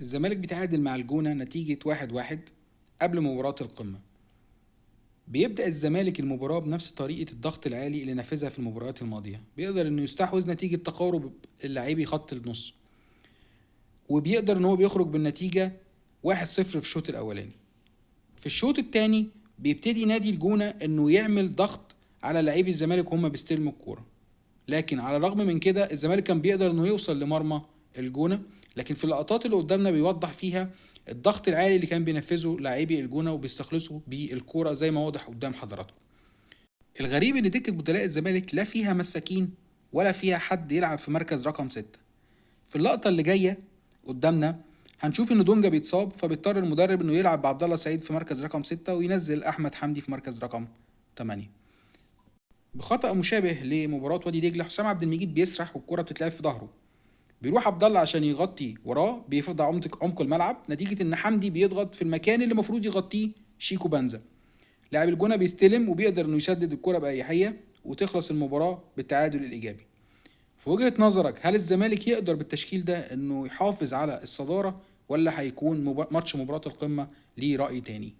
الزمالك بيتعادل مع الجونة نتيجة 1-1 قبل مباراة القمة. بيبدأ الزمالك المباراة بنفس طريقة الضغط العالي اللي نفذها في المباريات الماضية، بيقدر انه يستحوذ نتيجة تقارب اللاعبي خط النص، وبيقدر ان هو بيخرج بالنتيجة 1-0 في الشوط الاولاني. في الشوط الثاني بيبتدي نادي الجونة انه يعمل ضغط على لاعبي الزمالك وهم بيستلموا الكورة، لكن على الرغم من كده الزمالك كان بيقدر انه يوصل لمرمى الجونة. لكن في اللقطات اللي قدامنا بيوضح فيها الضغط العالي اللي كان بينفذه لاعبي الجونة وبيستخلصوا بالكورة زي ما واضح قدام حضراتكم. الغريب ان دكة بدلاء الزمالك لا فيها مساكين ولا فيها حد يلعب في مركز رقم 6. في اللقطة اللي جاية قدامنا هنشوف ان دونجا بيتصاب، فبيضطر المدرب انه يلعب بعبد الله سعيد في مركز رقم 6 وينزل احمد حمدي في مركز رقم 8. بخطأ مشابه لمباراة وادي دجلة، حسام عبد المجيد بيسرح والكرة بتتلعب في ظهره، بيروح عبد الله عشان يغطي وراه، بيفضى عمق الملعب نتيجة ان حمدي بيضغط في المكان اللي المفروض يغطيه شيكو بنزا. لاعب الجونة بيستلم وبيقدر انه يسدد الكرة بأريحية وتخلص المباراة بالتعادل الإيجابي. في وجهة نظرك هل الزمالك يقدر بالتشكيل ده انه يحافظ على الصدارة، ولا هيكون ماتش مباراة القمة ليه رأي تاني؟